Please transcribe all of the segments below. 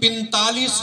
45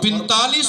45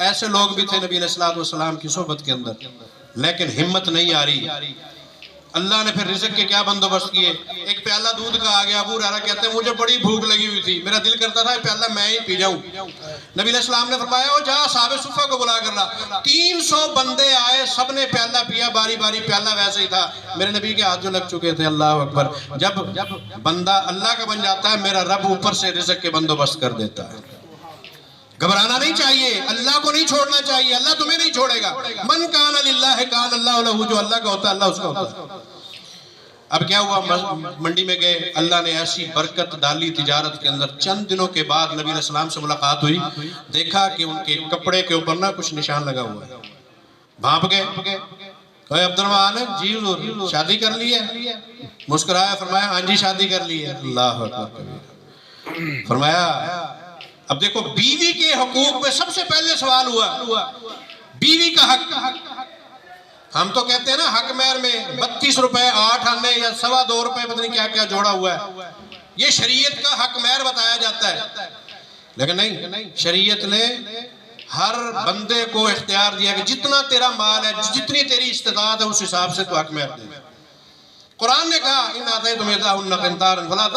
ایسے لوگ بھی تھے نبی علیہ السلام کی صحبت کے اندر، لیکن ہمت نہیں آ رہی۔ اللہ نے پھر رزق کے کیا بندوبست کیے، ایک پیالہ دودھ کا آ گیا، ابو ہریرہ کہتے ہیں مجھے بڑی بھوک لگی ہوئی تھی، میرا دل کرتا تھا پیالہ میں ہی پی جاؤں۔ نبی علیہ السلام نے فرمایا وہ جا اصحاب صفہ کو بلا کر لا۔ 300 بندے آئے، سب نے پیالہ پیا، باری باری پیالہ ویسے ہی تھا، میرے نبی کے ہاتھ جو لگ چکے تھے۔ اللہ اکبر، جب بندہ اللہ کا بن جاتا ہے میرا رب اوپر سے رزق کے بندوبست کر دیتا ہے۔ گھبرانا نہیں چاہیے، اللہ کو نہیں چھوڑنا چاہیے، اللہ تمہیں نہیں چھوڑے گا۔ من کان للہ کان اللہ لہ، جو اللہ کا ہوتا ہے اللہ اس کا ہوتا ہے۔ اب کیا ہوا، منڈی میں گئے، اللہ نے ایسی برکت ڈالی تجارت کے اندر۔ چند دنوں کے بعد نبی علیہ السلام سے ملاقات ہوئی، دیکھا کہ ان کے کپڑے کے اوپر نا کچھ نشان لگا ہوا ہے۔ بھانپ گئے، کہے عبد الرحمن جی حضور شادی کر لی ہے؟ مسکرایا، فرمایا ہاں جی شادی کر لی ہے۔ اللہ اکبر۔ فرمایا اب دیکھو بیوی کے حقوق میں سب سے پہلے سوال ہوا، بیوی کا حق۔ ہم تو کہتے ہیں نا حق مہر میں 32 روپے 8 آنے یا 2.25 روپے پتہ نہیں کیا کیا جوڑا ہوا ہے، یہ شریعت کا حق مہر بتایا جاتا ہے۔ لیکن نہیں، شریعت نے ہر بندے کو اختیار دیا کہ جتنا تیرا مال ہے، جتنی تیری استطاعت ہے اس حساب سے تو حق مہر دے۔ قرآن نے کہا ان آتیتم احداہن قنطارا فلا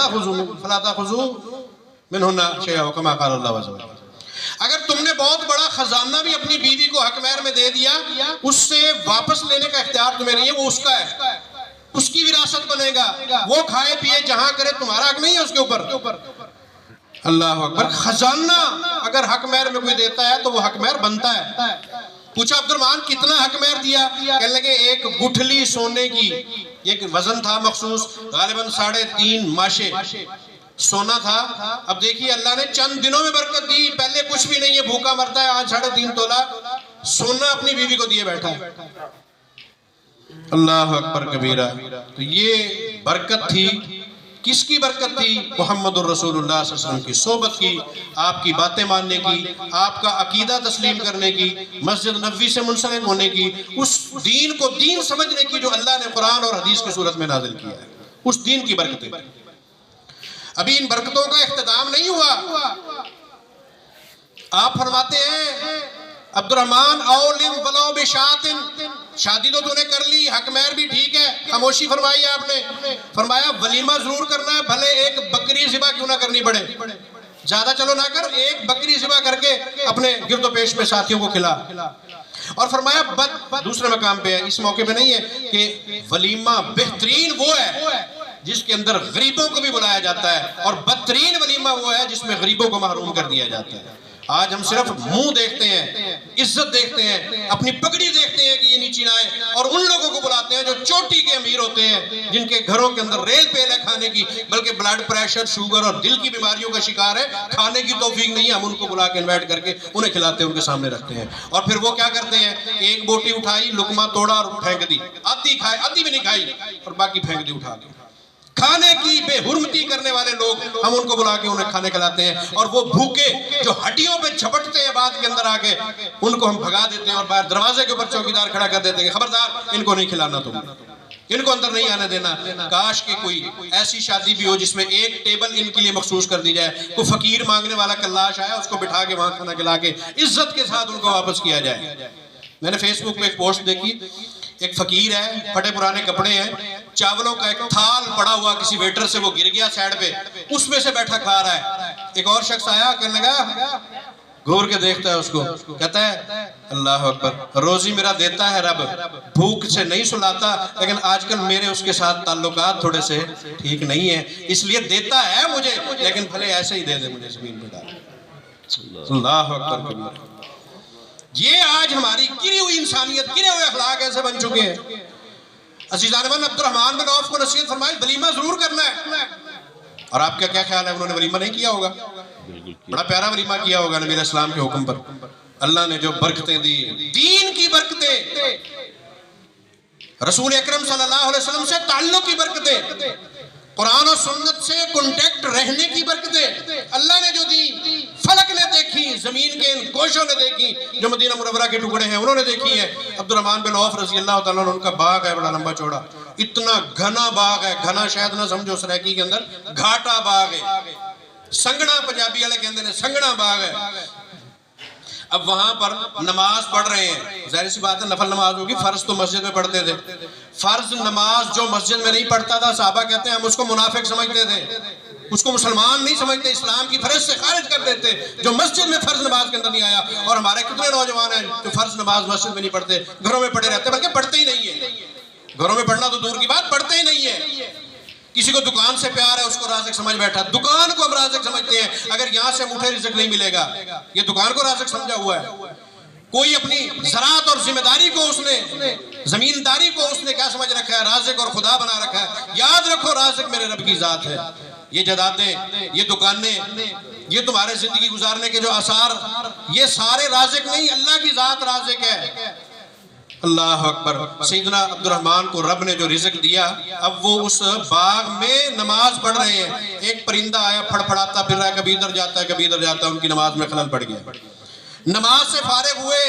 تاخذوا منہن شیئا کما قال اللہ عز وجل۔ اگر تم نے بہت بڑا خزانہ بھی اپنی بیوی کو حق مہر میں دے دیا، اس سے واپس لینے کا اختیار تمہیں نہیں ہے، وہ اس کا ہے، اس کی وراثت بنے گا، وہ کھائے پیے جہاں کرے، تمہارا حق نہیں ہے اس کے اوپر۔ اللہ اکبر۔ خزانہ اگر حق مہر میں کوئی دیتا ہے تو وہ حق مہر بنتا ہے۔ پوچھا عبد الرحمن کتنا حق مہر دیا؟ کہنے لگے ایک گٹھلی سونے کی، ایک وزن تھا مخصوص، غالباً 3.5 ماشے سونا تھا۔ اب دیکھیے اللہ نے چند دنوں میں برکت دی، پہلے کچھ بھی نہیں ہے، بھوکا مرتا ہے، آج 3.5 تولہ سونا اپنی بیوی کو دیے بیٹھا ہے۔ اللہ اکبر کبیرہ۔ تو یہ برکت تھی، کس کی برکت تھی؟ محمد الرسول اللہ صلی اللہ علیہ وسلم کی صحبت کی، آپ کی باتیں ماننے کی، آپ کا عقیدہ تسلیم کرنے کی، مسجد نبوی سے منسلک ہونے کی، اس دین کو دین سمجھنے کی جو اللہ نے قرآن اور حدیث کی صورت میں نازل کیا ہے، اس دین کی برکتیں۔ ابھی ان برکتوں کا اختتام نہیں ہوا۔ آپ فرماتے ہیں عبد الرحمن اولم ولو بشات، شادی تو نے کر لی، حق مہر بھی ٹھیک ہے، خاموشی فرمائی آپ نے، فرمایا ولیمہ ضرور کرنا ہے، بھلے ایک بکری ذبح کیوں نہ کرنی پڑے، زیادہ چلو نہ کر، ایک بکری ذبح کر کے اپنے گرد و پیش میں ساتھیوں کو کھلا۔ اور فرمایا دوسرے مقام پہ ہے، اس موقع پہ نہیں ہے، کہ ولیمہ بہترین وہ ہے جس کے اندر غریبوں کو بھی بلایا جاتا ہے، اور بدترین ولیمہ وہ ہے جس میں غریبوں کو محروم کر دیا جاتا ہے۔ آج ہم صرف منہ دیکھتے ہیں، عزت دیکھتے ہیں، اپنی پگڑی دیکھتے ہیں کہ یہ نیچی نہ آئے، اور ان لوگوں کو بلاتے ہیں جو چوٹی کے امیر ہوتے ہیں، جن کے گھروں کے اندر ریل پیل ہے کھانے کی، بلکہ بلڈ پریشر، شوگر اور دل کی بیماریوں کا شکار ہے، کھانے کی توفیق نہیں ہے، ہم ان کو بلا کے انوائٹ کر کے انہیں کھلاتے ہیں، ان کے سامنے رکھتے ہیں، اور پھر وہ کیا کرتے ہیں، ایک بوٹی اٹھائی، لقمہ توڑا اور پھینک دی، آدھی کھائے، آدھی بھی نہیں کھائی، اور باقی پھینک دی اٹھا کے۔ کھانے کی بے حرمتی کرنے والے لوگ، ہم ان کو بلا کے انہیں کھانے کھلاتے ہیں، اور وہ بھوکے جو ہڈیوں پہ جھپٹتے ہیں بعد کے اندر آگے، ان کو ہم بھگا دیتے ہیں اور باہر دروازے کے اوپر چوکیدار کھڑا کر دیتے ہیں، خبردار ان کو نہیں کھلانا، تم ان کو اندر نہیں آنے دینا۔ کاش کہ کوئی ایسی شادی بھی ہو جس میں ایک ٹیبل ان کے لیے مخصوص کر دی جائے، کوئی فقیر مانگنے والا کلاش آیا، اس کو بٹھا کے وہاں کھانا کھلا کے عزت کے ساتھ ان کو واپس کیا جائے۔ میں نے فیس بک پہ ایک پوسٹ دیکھی، ایک فقیر ہے، پھٹے پرانے کپڑے ہیں، چاولوں کا ایک تھال پڑا ہوا کسی ویٹر سے وہ گر گیا سائیڈ پہ، اس میں سے بیٹھا کھا رہا ہے۔ ایک اور شخص آیا، کہنے لگا، گھور کے دیکھتا ہے اس کو، کہتا ہے اللہ اکبر، روزی میرا دیتا ہے رب، بھوک سے نہیں سلاتا، لیکن آج کل میرے اس کے ساتھ تعلقات تھوڑے سے ٹھیک نہیں ہیں، اس لیے دیتا ہے مجھے، لیکن بھلے ایسے ہی دے دے مجھے زمین پہ ڈال۔ اللہ اکبر کبیرہ۔ یہ آج ہماری گری ہوئی انسانیت، گرے ہوئے اخلاق ایسے بن چکے ہیں۔ عزیزان من، عبد الرحمن بن عوف کو نصیحت فرمائی ولیمہ ضرور کرنا ہے، اور آپ کا کیا خیال ہے، انہوں نے ولیمہ نہیں کیا ہوگا؟ بڑا پیارا ولیمہ کیا ہوگا نبی علیہ السلام کے حکم پر۔ اللہ نے جو برکتیں دی، دین کی برکتیں، رسول اکرم صلی اللہ علیہ وسلم سے تعلق کی برکتیں، قرآن و سنت سے کنٹیکٹ رہنے کی برکتیں اللہ نے جو دی، فلک نے دیکھی، زمین کے ان گوشوں نے دیکھی، جو مدینہ منورہ کے ٹکڑے ہیں انہوں نے دیکھی ہیں۔ عبد الرحمن بن عوف رضی اللہ تعالیٰ عنہ، ان کا باغ ہے بڑا لمبا چوڑا، اتنا گھنا باغ ہے، گھنا شاید نہ سمجھو سریکی کے اندر، گھاٹا باغ ہے، سنگنا پنجابی والے کہندے نے، سنگنا باغ ہے۔ اب وہاں پر نماز پڑھ رہے ہیں، ظاہر سی بات ہے نفل نماز ہوگی، فرض تو مسجد میں پڑھتے تھے، فرض نماز جو مسجد میں نہیں پڑھتا تھا صحابہ کہتے ہیں ہم اس کو منافق سمجھتے تھے، اس کو مسلمان نہیں سمجھتے، اسلام کی فرض سے خارج کر دیتے جو مسجد میں فرض نماز کے اندر نہیں آیا۔ اور ہمارے کتنے نوجوان ہیں جو فرض نماز مسجد میں نہیں پڑھتے، گھروں میں پڑھے رہتے، بلکہ پڑھتے ہی نہیں ہیں، گھروں میں پڑھنا تو دور کی بات، پڑھتے ہی نہیں ہیں۔ کسی کو دکان سے پیار ہے اس کو رازق سمجھ بیٹھا، دکان کو ہم رازق سمجھتے ہیں، اگر یہاں سے موٹھے رزق نہیں ملے گا یہ دکان کو رازق سمجھا ہوا ہے۔ کوئی اپنی زراعت اور ذمہ داری کو اس نے، زمینداری کو اس نے کیا سمجھ رکھا ہے؟ رازق اور خدا بنا رکھا ہے۔ یاد رکھو رازق میرے رب کی ذات ہے۔ یہ جدادیں، یہ دکانیں، یہ تمہارے زندگی گزارنے کے جو آثار، یہ سارے رازق نہیں، اللہ کی ذات رازق ہے۔ اللہ اکبر۔ سیدنا عبد الرحمن کو رب نے جو رزق دیا، اب وہ اس باغ میں نماز پڑھ رہے ہیں، ایک پرندہ آیا پھڑ پھڑاتا پھر رہا ہے، کبھی ادھر جاتا ہے کبھی ادھر جاتا ہے، ان کی نماز میں خلل پڑ گیا۔ نماز سے فارغ ہوئے،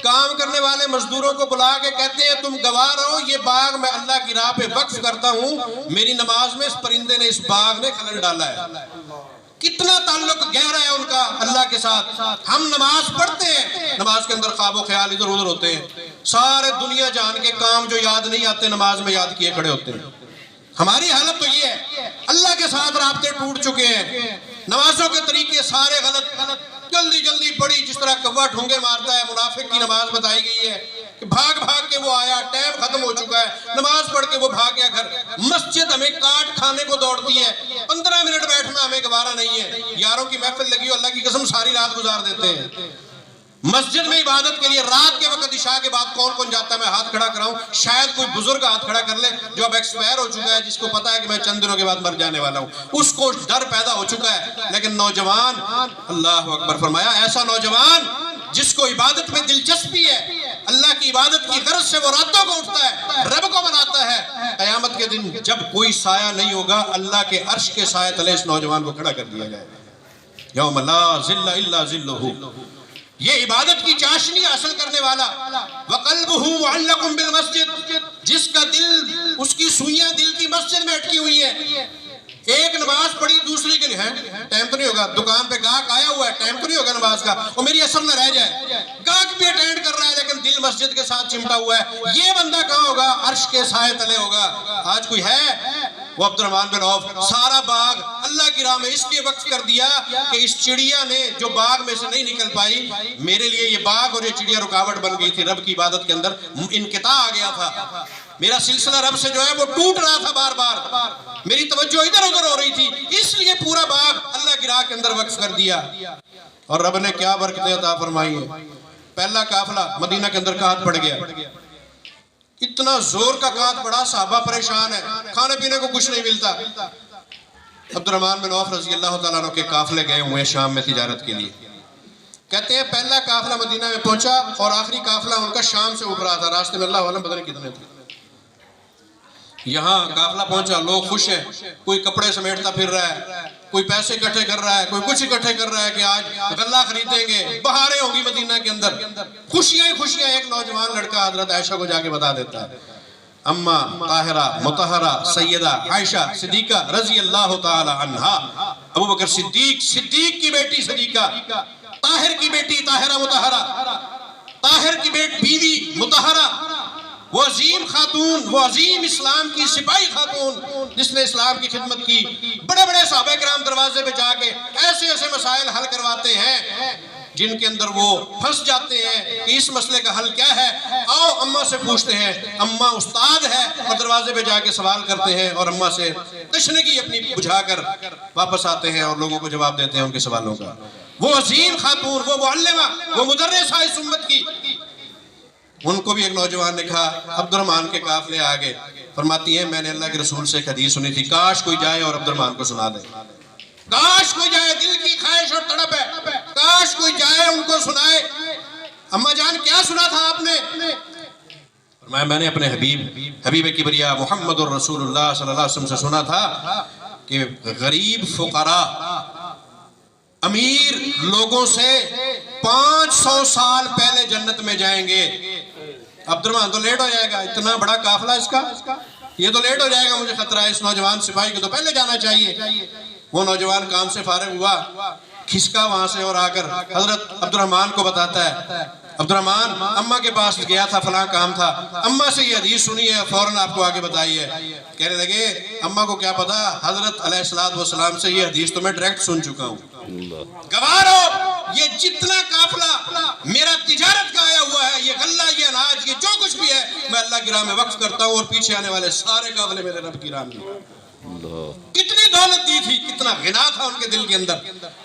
کام کرنے والے مزدوروں کو بلا کے کہتے ہیں تم گواہ رہو، یہ باغ میں اللہ کی راہ پہ وقف کرتا ہوں، میری نماز میں اس پرندے نے، اس باغ نے خلل ڈالا ہے۔ کتنا تعلق گہرا ہے ان کا اللہ کے ساتھ۔ ہم نماز پڑھتے ہیں، نماز کے اندر خواب و خیال ادھر ادھر ہوتے ہیں، سارے دنیا جان کے کام جو یاد نہیں آتے نماز میں یاد کیے کھڑے ہوتے ہیں۔ ہماری حالت تو یہ ہے، اللہ کے ساتھ رابطے ٹوٹ چکے ہیں، نمازوں کے طریقے سارے غلط، جلدی جلدی پڑھی، جس طرح کوا ڈھونگے مارتا ہے، منافق کی نماز بتائی گئی ہے کہ بھاگ بھاگ کے وہ آیا، ٹائم ختم ہو چکا ہے، نماز پڑھ کے وہ بھاگ گیا گھر۔ مسجد ہمیں کاٹ کھانے کو دوڑتی ہے، 15 منٹ بیٹھنا ہمیں گوارا نہیں ہے، یاروں کی محفل لگی ہو اللہ کی قسم ساری رات گزار دیتے ہیں۔ مسجد میں عبادت کے لیے رات کے وقت عشاء کے بعد کون کون جاتا ہے؟ میں ہاتھ کھڑا کراؤں، شاید کوئی بزرگ ہاتھ کھڑا کر لے جو اب ایکسپائر ہو چکا ہے، جس کو پتا ہے کہ میں چند دنوں کے بعد مر جانے والا ہوں، اس کو ڈر پیدا ہو چکا ہے۔ لیکن نوجوان، اللہ اکبر فرمایا، ایسا نوجوان جس کو عبادت میں دلچسپی ہے، اللہ کی عبادت کی غرض سے وہ راتوں کو اٹھتا ہے، رب کو مناتا ہے، قیامت کے دن جب کوئی سایہ نہیں ہوگا، اللہ کے عرش کے سایہ تلے اس نوجوان کو کھڑا کر دیا جائے گا۔ یوم لا ظل الا ظلہ۔ یہ عبادت کی چاشنی حاصل کرنے والا، وَقَلْبُهُ مُعَلَّقٌ بِالْمَسْجِدِ، جس کا دل، اس کی سوئیاں دل کی مسجد میں اٹکی ہوئی ہیں۔ ایک نماز پڑھی دوسری کے لیے ہے ٹائم تو نہیں ہوگا، دکان پہ گاہک آیا ہوا ہے ٹائم تو نہیں ہوگا نماز کا، اور میری اثر نہ رہ جائے، گاہک بھی اٹینڈ کر رہا ہے لیکن دل مسجد کے ساتھ چمٹا ہوا ہے۔ یہ بندہ کہاں ہوگا؟ عرش کے سائے تلے ہوگا۔ آج کوئی ہے؟ وہ عبد الرحمن بن عوف سارا باغ اللہ کی راہ میں اس لیے وقف کر دیا کہ اس چڑیا نے جو باغ میں سے نہیں نکل پائی، میرے لیے یہ باغ اور یہ چڑیا رکاوٹ بن گئی تھی، رب کی عبادت کے اندر انقطاع آ گیا تھا، میرا سلسلہ رب سے جو ہے وہ ٹوٹ رہا تھا بار بار، میری توجہ ادھر ادھر ہو رہی تھی، اس لیے پورا باغ اللہ کی راہ کے اندر وقف کر دیا۔ اور رب نے کیا برکتیں عطا فرمائی ہیں۔ پہلا قافلہ مدینہ کے اندر قحط پڑ گیا، اتنا زور کا قحط پڑا، صحابہ پریشان ہے، کھانے پینے کو کچھ نہیں ملتا۔ عبد الرحمن بن عوف رضی اللہ تعالیٰ عنہ کے قافلے گئے ہوئے شام میں تجارت کے لیے، کہتے ہیں پہلا قافلہ مدینہ میں پہنچا اور آخری قافلہ ان کا شام سے اٹھ رہا تھا، راستے میں اللہ عالم پتہ نہیں کتنے تھے۔ یہاں قافلہ پہنچا، لوگ خوش ہیں، کوئی کپڑے سمیٹتا پھر رہا ہے، کوئی پیسے اکٹھے کر رہا ہے، کوئی کچھ اکٹھے کر رہا ہے کہ آج غلہ خریدیں گے، بہاریں ہوں گی مدینہ کے اندر، خوشیاں ہی خوشیاں۔ ایک نوجوان لڑکا حضرت عائشہ کو جا کے بتا دیتا ہے، اما طاہرہ مطہرہ سیدہ عائشہ صدیقہ رضی اللہ تعالی عنہا، ابو بکر صدیق، صدیق کی بیٹی صدیقہ، طاہر کی بیٹی طاہرہ مطہرہ، طاہر کی بیوی مطہرہ، وہ عظیم خاتون، وہ عظیم اسلام کی سپاہی خاتون جس نے اسلام کی خدمت کی۔ بڑے بڑے صحابہ کرام دروازے پہ جا کے ایسے ایسے مسائل حل کرواتے ہیں جن کے اندر وہ پھنس جاتے ہیں کہ اس مسئلے کا حل کیا ہے، آؤ اماں سے پوچھتے ہیں، اماں استاد ہے اور دروازے پہ جا کے سوال کرتے ہیں اور اماں سے تشنگی اپنی بجھا کر واپس آتے ہیں اور لوگوں کو جواب دیتے ہیں ان کے سوالوں کا۔ وہ عظیم خاتون، وہ معلمہ، وہ مدرسہ اس امت کی، ان کو بھی ایک نوجوان نے کہا، عبد الرحمن کے قافلے آگے، فرماتی ہیں میں نے اللہ کے رسول سے ایک حدیث سنی تھی، کاش کوئی جائے اور عبد الرحمن کو سنا دے، کاش کوئی جائے، دل کی خواہش اور تڑپ ہے، کاش کوئی جائے ان کو سنائے۔ اماں جان کیا سنا تھا آپ نے؟ فرمایا میں نے اپنے حبیب کبریا محمد الرسول اللہ صلی اللہ علیہ وسلم سے سنا تھا کہ غریب فقراء امیر لوگوں سے 500 سال پہلے جنت میں جائیں گے۔ عبد الرحمن تو لیٹ ہو جائے گا، اتنا بڑا قافلہ اس کا، یہ تو لیٹ ہو جائے گا، مجھے خطرہ ہے، اس نوجوان سپاہی کو تو پہلے جانا چاہیے۔ وہ نوجوان کام سے فارغ ہوا، کھسکا وہاں سے اور آ کر حضرت عبد الرحمن کو بتاتا ہے، عبد الرحمن اماں کے پاس گیا تھا، فلاں کام تھا، اماں سے یہ حدیث سنی ہے، فوراً آپ کو آگے بتائی ہے۔ کہنے لگے اماں کو کیا پتا، حضرت علیہ السلام سے یہ حدیث تو میں ڈائریکٹ سن چکا ہوں۔ گوارو یہ جتنا قافلہ میرا تجارت کا آیا ہوا ہے، یہ غلہ، یہ اناج، یہ جو کچھ بھی ہے، میں اللہ کی راہ میں وقف کرتا ہوں، اور پیچھے آنے والے سارے قافلے میرے رب کی راہ میں۔ کتنی دولت دی تھی، کتنا غنا تھا ان کے دل کے اندر۔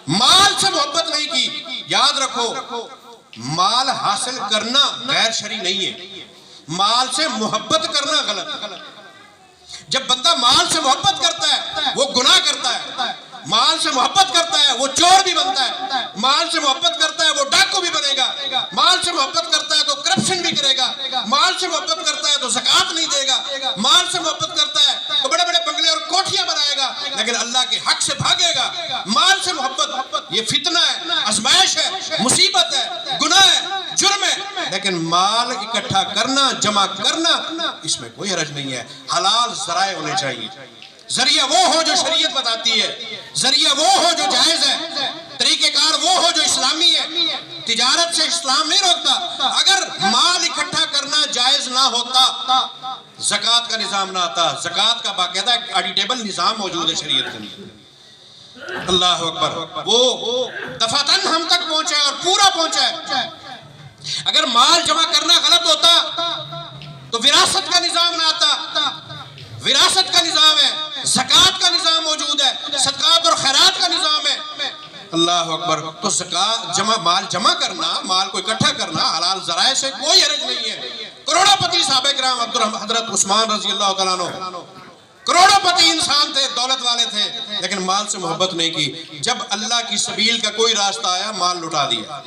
مال سے محبت نہیں کی۔ یاد رکھو مال حاصل کرنا غیر شرعی نہیں ہے، مال سے محبت کرنا غلط۔ جب بندہ مال سے محبت کرتا ہے وہ گناہ کرتا ہے، مال سے محبت کرتا ہے وہ چور بھی بنتا ہے، مال سے محبت کرتا ہے وہ ڈاکو بھی بنے گا، مال سے محبت کرتا ہے تو کرپشن بھی کرے گا، مال سے محبت کرتا ہے تو زکوٰۃ نہیں دے گا، مال سے محبت کرتا ہے تو بڑے بڑے بنگلے اور کوٹھیاں بنائے گا، لیکن اللہ کے حق سے بھاگے گا۔ مال سے محبت یہ فتنہ ہے، آزمائش ہے، مصیبت ہے، گناہ ہے، جرم ہے، لیکن مال اکٹھا کرنا، جمع کرنا، اس میں کوئی حرج نہیں ہے۔ حلال ذرائع ہونے چاہیے، ذریعہ وہ ہو جو شریعت بتاتی ہے، ذریعہ وہ ہو جو جائز ہے، طریقہ کار وہ ہو جو اسلامی ہے۔ تجارت سے اسلام نہیں روکتا۔ اگر مال اکٹھا کرنا جائز نہ ہوتا، زکوٰۃ کا نظام نہ آتا۔ زکوٰۃ کا باقاعدہ ایڈیٹیبل نظام موجود ہے شریعت کے اندر۔ اللہ اکبر، وہ دفعتاً ہم تک پہنچا ہے اور پورا پہنچا ہے۔ اگر مال جمع کرنا غلط ہوتا تو وراثت کا نظام نہ آتا۔ وراثت کا نظام ہے، زکوٰۃ کا نظام موجود ہے، صدقات اور خیرات کا نظام ہے۔ اللہ اکبر، تو زکوٰۃ مال جمع کرنا، مال کو اکٹھا کرنا حلال ذرائع سے کوئی حرج نہیں ہے۔ کروڑوں پتی صحابہ کرام حضرت عثمان رضی اللہ تعالیٰ عنہ کروڑوں پتی انسان تھے، دولت والے تھے، لیکن مال سے محبت نہیں کی۔ جب اللہ کی سبیل کا کوئی راستہ آیا مال لٹا دیا۔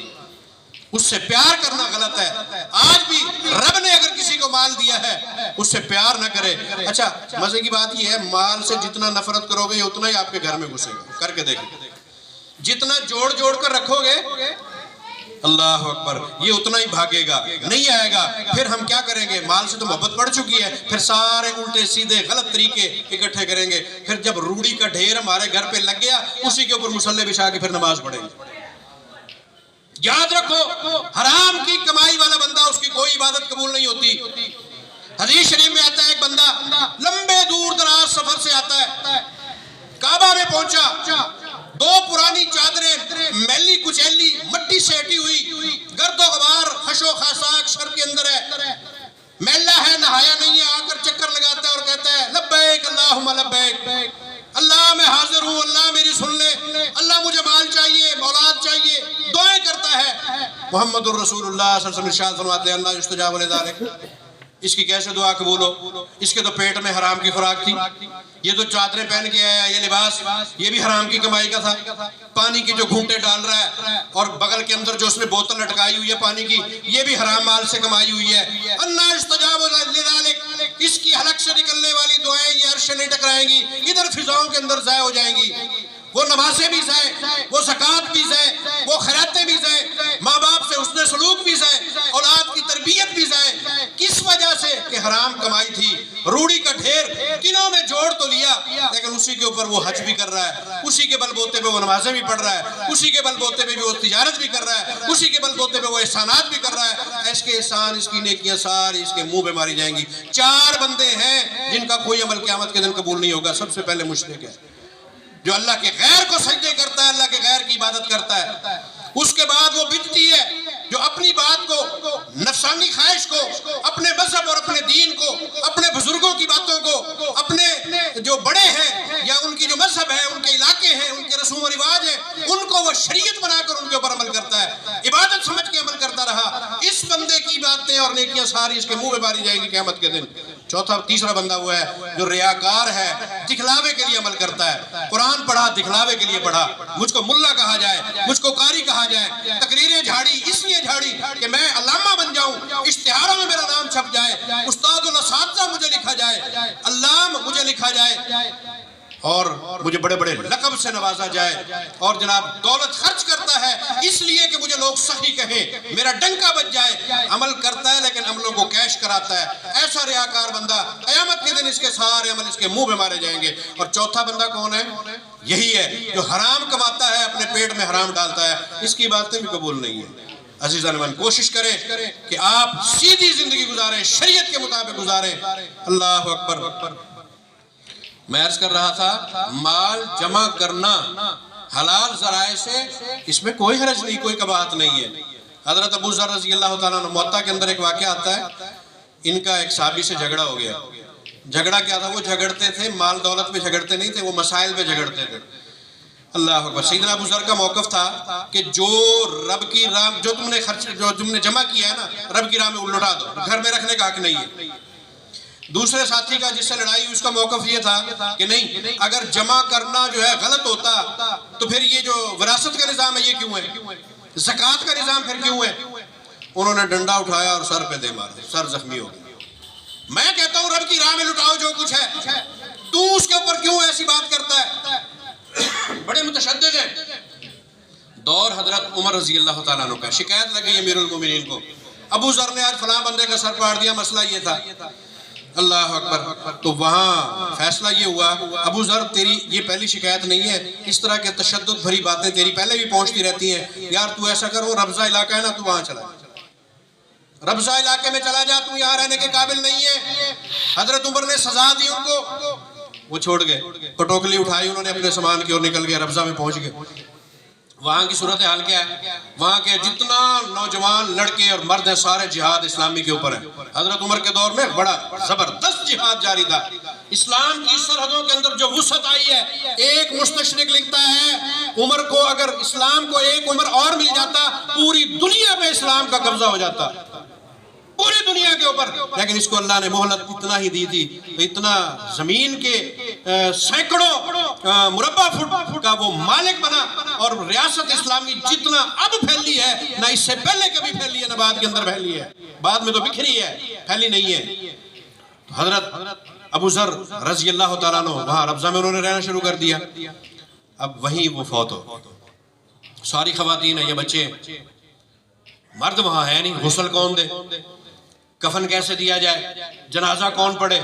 اس سے پیار کرنا غلط ہے۔ آج بھی رب نے اگر کسی کو مال دیا ہے اس سے پیار نہ کرے۔ اچھا مزے کی بات یہ ہے، مال سے جتنا نفرت کرو گے اتنا ہی آپ کے گھر میں گھسے گا۔ کر کے دیکھیں، جتنا جوڑ جوڑ کر رکھو گے اللہ اکبر یہ اتنا ہی بھاگے گا، نہیں آئے گا۔ پھر ہم کیا کریں گے؟ مال سے تو محبت پڑ چکی ہے، پھر سارے الٹے سیدھے غلط طریقے اکٹھے کریں گے۔ پھر جب روڑی کا ڈھیر ہمارے گھر پہ لگ گیا اسی کے اوپر مصلے بچھا کے پھر نماز پڑھیں گے۔ یاد رکھو حرام کی کمائی والا بندہ اس کی کوئی عبادت قبول نہیں ہوتی۔ حدیث شریف میں آتا ہے ایک بندہ لمبے دور دراز سفر سے آتا ہے، کعبہ میں پہنچا، دو پرانی چادریں میلی کچیلی مٹی سے ہٹی ہوئی، گرد و غبار خش و خاشاک شر کے اندر ہے، میلا ہے، نہایا نہیں ہے، آ کر چکر لگاتا ہے اور کہتا ہے لبیک اللہم لبیک، اللہ میں حاضر ہوں، اللہ میری سن لے، اللہ مجھے مال چاہیے، اولاد چاہیے، دعائیں کرتا ہے۔ محمد الرسول اللہ صلی اللہ علیہ وسلم ارشاد فرماتے ہیں اللہ یستجاب لذالک، اس کی کیسے دعا قبول ہو؟ اس کے تو پیٹ میں حرام کی خوراک تھی، یہ تو چادریں پہن کے آیا، یہ لباس یہ بھی حرام کی کمائی کا تھا، پانی کی جو گھونٹے ڈال رہا ہے اور بغل کے اندر جو اس نے بوتل لٹکائی ہوئی ہے پانی کی یہ بھی حرام مال سے کمائی ہوئی ہے۔ اللہ استجاب لذالک، اس کی حلق سے نکلنے والی دعائیں یہ عرش سے نہیں ٹکرائیں گی، ادھر فضاؤں کے اندر ضائع ہو جائیں گی۔ وہ نمازیں بھی ضائع، وہ زکوٰۃ بھی ضائع، وہ خیراتیں بھی ضائع، ماں باپ سے حسن سلوک بھی ضائع، اولاد کی تربیت بھی ضائع۔ کس وجہ سے؟ کہ حرام کمائی تھی۔ روڑی کا ڈھیر دنوں میں جوڑ تو لیا لیکن اسی کے اوپر وہ حج بھی کر رہا ہے، اسی کے بل بوتے پہ وہ نمازیں بھی پڑھ رہا ہے، اسی کے بل بوتے پہ بھی وہ تجارت بھی کر رہا ہے، اسی کے بل بوتے پہ وہ احسانات بھی کر رہا ہے۔ اس کے احسان، اس کی نیکیاں ساری اس کے منہ پہ ماری جائیں گی۔ چار بندے ہیں جن کا کوئی عمل قیامت کے دن قبول نہیں ہوگا۔ سب سے پہلے مشرک ہے جو اللہ کے غیر کو سجدے کرتا ہے، اللہ کے غیر کی عبادت کرتا ہے۔ اس کے بعد وہ بدعتی ہے جو اپنی بات کو، نفسانی خواہش کو، اپنے مذہب اور اپنے دین کو، اپنے بزرگوں کی باتوں کو، اپنے جو بڑے ہیں یا ان کی جو مذہب ہے، ان کے علاقے ہیں، ان کے رسوم و رواج ہیں، ان کو وہ شریعت بنا کر ان کے اوپر عمل کرتا ہے، عبادت سمجھ کے عمل کرتا رہا۔ اس بندے کی باتیں اور نیکیاں ساری اس کے منہ میں ماری جائیں گی قیامت کے دن۔ تیسرا بندہ وہ ہے جو ریاکار ہے، دکھلاوے کے لیے عمل کرتا ہے۔ قرآن پڑھا دکھلاوے کے لیے پڑھا، مجھ کو ملا کہا جائے، مجھ کو قاری کہا جائے، تقریریں جھاڑی اس لیے جھاڑی کہ میں علامہ بن جاؤں، اشتہاروں میں میرا نام چھپ جائے، استاد الاساتذہ مجھے لکھا جائے، علام مجھے لکھا جائے اور مجھے بڑے بڑے لقب سے نوازا جائے، اور جناب دولت خرچ کرتا ہے اس لیے کہ مجھے لوگ صحیح کہیں، میرا ڈنکا بج جائے۔ عمل کرتا ہے لیکن عملوں کو کیش کراتا ہے۔ ایسا ریاکار بندہ قیامت کے دن اس کے سارے عمل اس کے منہ میں مارے جائیں گے۔ اور چوتھا بندہ کون ہے؟ یہی ہے جو حرام کماتا ہے اپنے پیٹ میں حرام ڈالتا ہے، اس کی باتیں بھی قبول نہیں ہیں۔ عزیزان من، کوشش کریں کہ آپ سیدھی زندگی گزاریں، شریعت کے مطابق گزاریں۔ اللہ اکبر۔ میں عرض کر رہا تھا مال جمع کرنا حلال ذرائع سے، اس میں کوئی حرج نہیں، کوئی کباہت نہیں ہے۔ حضرت ابو ذر رضی اللہ تعالیٰ عنہ، موطا کے اندر ایک واقعہ آتا ہے، ان کا ایک صحابی سے جھگڑا ہو گیا۔ جھگڑا کیا تھا؟ وہ جھگڑتے تھے مال دولت پہ جھگڑتے نہیں تھے، وہ مسائل پہ جھگڑتے تھے۔ اللہ اکبر۔ سیدنا ابو ذر کا موقف تھا کہ جو رب کی راہ، جو تم نے جمع کیا ہے نا، رب کی راہ میں لٹا دو، گھر میں رکھنے کا حق نہیں ہے۔ دوسرے ساتھی کا جس سے لڑائی ہوئی، اس کا موقف یہ تھا کہ نہیں، اگر جمع کرنا جو ہے غلط ہوتا تو پھر یہ جو وراثت کا نظام ہے یہ کیوں ہے، زکوٰۃ کا نظام پھر کیوں ہے؟ انہوں نے ڈنڈا اٹھایا اور سر پہ دے مارا، سر زخمی ہو گیا۔ میں کہتا ہوں رب کی راہ میں لٹاؤ جو کچھ ہے، تو اس کے اوپر کیوں ایسی بات کرتا ہے؟ بڑے متشدد ہیں۔ دور حضرت عمر رضی اللہ تعالیٰ عنہ کا، شکایت لگ گئی امیر المومنین کو، ابو ذر نے آج فلاں بندے کا سر پاڑ دیا، مسئلہ یہ تھا۔ اللہ اکبر۔ تو وہاں فیصلہ یہ ہوا، ابو ذر تیری یہ پہلی شکایت نہیں ہے، اس طرح کے تشدد بھری باتیں تیری پہلے بھی پہنچتی رہتی ہیں، یار تو ایسا کر، وہ ربضہ علاقہ ہے نا، تو وہاں چلا جا، ربضہ علاقے میں چلا جا، تو یہاں رہنے کے قابل نہیں ہے۔ حضرت عمر نے سزا دی ان کو، وہ چھوڑ گئے، پٹوکلی اٹھائی انہوں نے اپنے سامان کی اور نکل گئے، ربضہ میں پہنچ گئے۔ وہاں کی صورتحال کیا ہے؟ وہاں کے جتنا نوجوان لڑکے اور مرد ہیں سارے جہاد اسلامی کے اوپر ہیں۔ حضرت عمر کے دور میں بڑا زبردست جہاد جاری تھا۔ اسلام کی سرحدوں کے اندر جو وسعت آئی ہے، ایک مستشرق لکھتا ہے عمر کو اگر اسلام کو ایک عمر اور مل جاتا، پوری دنیا میں اسلام کا قبضہ ہو جاتا، پوری دنیا کے اوپر۔ لیکن اس کو اللہ نے مہلت اتنا ہی دی تھی، تو اتنا زمین کے سینکڑوں مربع فٹ کا وہ مالک بنا، اور ریاست اسلامی جتنا اب پھیلی ہے، نہ اس سے پہلے کبھی پھیلی ہے، نہ بعد کے اندر پھیلی ہے، بعد میں تو بکھری ہے، پھیلی نہیں ہے۔ حضرت ابو ذر رضی اللہ تعالیٰ عنہ وہاں ربضہ میں انہوں نے رہنا شروع کر دیا۔ اب وہیں وہ فوت ہو، ساری خواتین ہیں، یہ بچے، مرد وہاں ہے نہیں، غسل کون دے، کفن کیسے دیا جائے، جنازہ کون پڑھے؟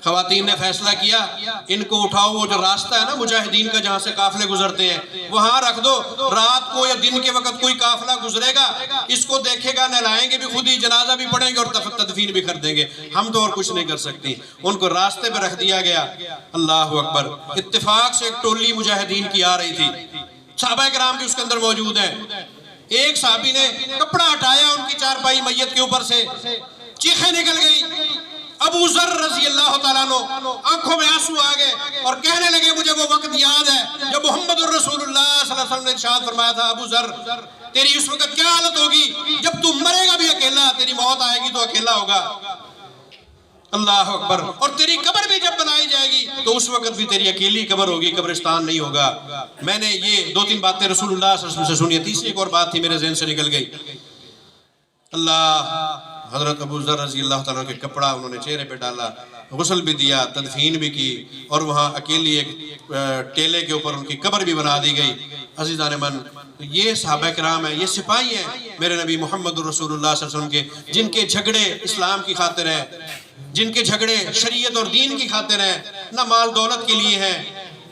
خواتین نے فیصلہ کیا ان کو اٹھاؤ، وہ جو راستہ ہے نا مجاہدین کا جہاں سے قافلے گزرتے ہیں، وہاں رکھ دو، رات کو یا دن کے وقت کوئی قافلہ گزرے گا، اس کو دیکھے گا، نہلائیں گے بھی خود ہی، جنازہ بھی پڑھیں گے اور تدفین بھی کر دیں گے، ہم تو اور کچھ نہیں کر سکتی۔ ان کو راستے پہ رکھ دیا گیا۔ اللہ اکبر۔ اتفاق سے ایک ٹولی مجاہدین کی آ رہی تھی، صحابہ کرام بھی اس کے اندر موجود ہیں۔ ایک صحابی نے کپڑا ہٹایا ان کی چارپائی میت کے اوپر سے، چیخیں نکل گئی۔ ابو ذر رضی اللہ تعالیٰ عنہ آنکھوں میں آنسو آ گئے اور کہنے لگے مجھے وہ وقت یاد ہے جب محمد الرسول اللہ صلی اللہ علیہ وسلم نے ارشاد فرمایا تھا، ابو ذر تیری اس وقت کیا حالت ہوگی جب تم مرے گا بھی اکیلا، تیری موت آئے گی تو اکیلا ہوگا۔ اللہ اکبر۔ اور تیری قبر بھی جب بنائی جائے گی تو اس وقت بھی تیری اکیلی قبر ہوگی، قبرستان نہیں ہوگا۔ میں نے یہ دو تین باتیں رسول اللہ صلی اللہ علیہ وسلم سے سنی، تیسری ایک اور بات تھی میرے ذہن سے نکل گئی۔ اللہ، حضرت ابو ذر رضی اللہ تعالیٰ کے کپڑا انہوں نے چہرے پہ ڈالا، غسل بھی دیا، تدفین بھی کی، اور وہاں اکیلی ایک ٹیلے کے اوپر ان کی قبر بھی بنا دی گئی۔ عزیزان من، یہ صحابہ کرام ہیں، یہ سپاہی ہیں میرے نبی محمد الرسول اللہ صلی اللہ علیہ وسلم کے، جن کے جھگڑے اسلام کی خاطر ہیں، جن کے جھگڑے شریعت اور دین کی خاطر ہیں، نہ مال دولت کے لیے ہیں،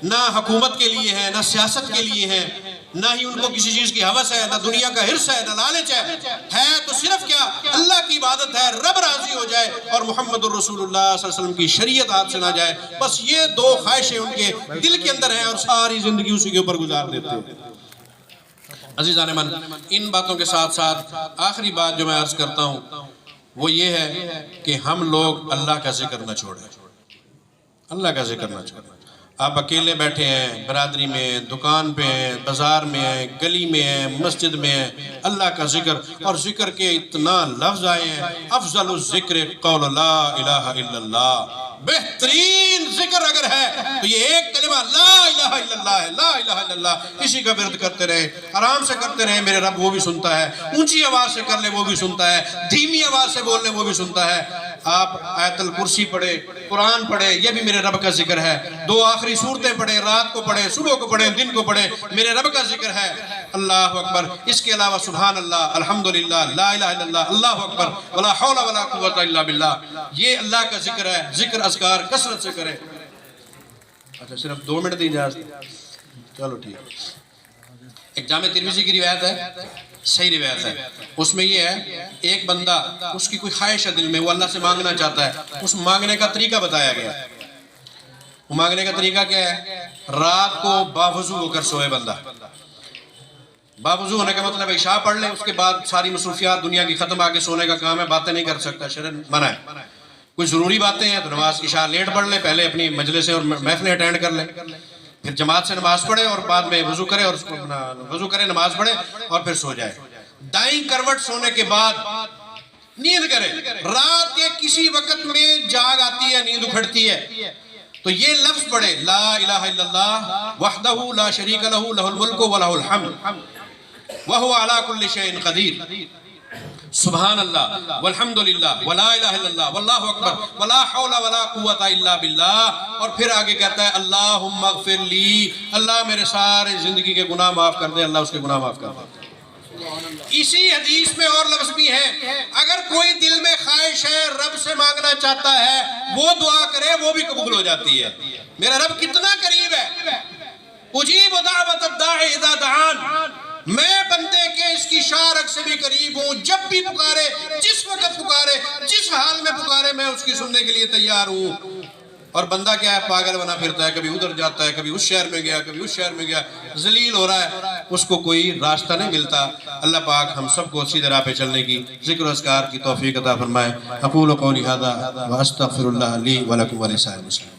نہ حکومت کے لیے ہیں، نہ سیاست کے لیے ہیں، نہ ہی ان کو کسی چیز کی حوث ہے، نہ دنیا کا حرص ہے، نہ لالچ ہے تو صرف کیا اللہ کی عبادت ہے، رب راضی ہو جائے اور محمد الرسول اللہ صلی اللہ علیہ وسلم کی شریعت ہاتھ سے نہ جائے، بس یہ دو خواہشیں ان کے دل کے اندر ہیں اور ساری زندگی اسی کے اوپر گزار دیتے ہیں۔ عزیزان من، ان باتوں کے ساتھ ساتھ آخری بات جو میں عرض کرتا ہوں وہ یہ ہے کہ ہم لوگ اللہ کا ذکر نہ چھوڑیں، اللہ کا ذکر نہ چھوڑیں۔ آپ اکیلے بیٹھے ہیں، برادری میں، دکان پہ ہیں، بازار میں ہیں، گلی میں ہیں، مسجد میں ہیں، اللہ کا ذکر، اور ذکر کے اتنا لفظ آئے ہیں، افضل الذکر قول لا الہ الا اللہ، بہترین ذکر اگر ہے تو یہ ایک کلمہ لا الہ الا اللہ ہے، لا الہ الا اللہ۔ اسی کا ورد کرتے رہے، آرام سے کرتے رہے، میرے رب وہ بھی سنتا ہے، اونچی آواز سے کر لے وہ بھی سنتا ہے، دھیمی آواز سے بول لے وہ بھی سنتا ہے۔ آپ آیت الکرسی پڑھے، قرآن پڑھے، یہ بھی میرے رب کا ذکر ہے، دو آخری سورتیں پڑھے، رات کو پڑھے، صبح کو پڑھے، دن کو پڑھے، میرے رب کا ذکر ہے۔ اللہ اکبر۔ اس کے علاوہ سبحان اللہ، الحمدللہ، لا الہ الا اللہ، اللہ اکبر، ولا حول ولا قوت الا باللہ، یہ اللہ کا ذکر ہے۔ ذکر اذکار کثرت سے کرے۔ اچھا، صرف 2 منٹ دی اجازت۔ چلو ٹھیک. ایک جامع ترمذی کی روایت ہے, صحیح روایت ہے, اس میں یہ ہے ایک بندہ اس کی کوئی خواہش ہے دل میں, وہ اللہ سے مانگنا چاہتا ہے, اس مانگنے کا طریقہ بتایا گیا. وہ مانگنے کا طریقہ کیا ہے؟ رات کو باوضو ہو کر سوئے بندہ. باوضو ہونے کا مطلب عشاء پڑھ لے, اس کے بعد ساری مصروفیات دنیا کی ختم, آگے سونے کا کام ہے, باتیں نہیں کر سکتا, شرع منع ہے. کوئی ضروری باتیں ہیں تو نماز عشاء لیٹ پڑھ لے, پہلے اپنی مجلسیں اور محفلیں اٹینڈ کر لے, پھر جماعت سے نماز پڑھے اور بعد میں وضو کرے اور وضو کرے, نماز پڑھے اور پھر سو جائے. دائیں کروٹ سونے کے بعد نیند کرے. رات کے کسی وقت میں جاگ آتی ہے, نیند اکھڑتی ہے, تو یہ لفظ پڑھے, لا الہ الا اللہ وحدہ لا شریک لہ لہ الملک و لہ الحمد وہو علی کل شیء قدیر, سبحان اللہ والحمدللہ ولا الہ الا اللہ واللہ اکبر ولا حول ولا قوت الا باللہ. اور پھر آگے کہتا ہے اللہم اغفر لی, اللہ میرے سارے زندگی کے گناہ معاف کر دے, اللہ اس کے گناہ معاف کر دے. اسی حدیث میں اور لفظ بھی ہیں, اگر کوئی دل میں خواہش ہے, رب سے مانگنا چاہتا ہے, وہ دعا کرے, وہ بھی قبول ہو جاتی ہے. میرا رب کتنا قریب ہے. اجیب دعوت الداعی اذا دعان, میں بندے کے اس کی شارک سے بھی قریب ہوں, جب بھی پکارے, جس وقت پکارے, جس حال میں پکارے, میں اس کی سننے کے لیے تیار ہوں. اور بندہ کیا ہے, پاگل بنا پھرتا ہے, کبھی ادھر جاتا ہے, کبھی اس شہر میں گیا, کبھی اس شہر میں گیا, ذلیل ہو رہا ہے, اس کو کوئی راستہ نہیں ملتا. اللہ پاک ہم سب کو سیدھے راہ پہ چلنے کی, ذکر و اذکار کی توفیق عطا فرمائے. اقول قولی ھذا واستغفر اللہ لی ولکم ولسائر المسلمین.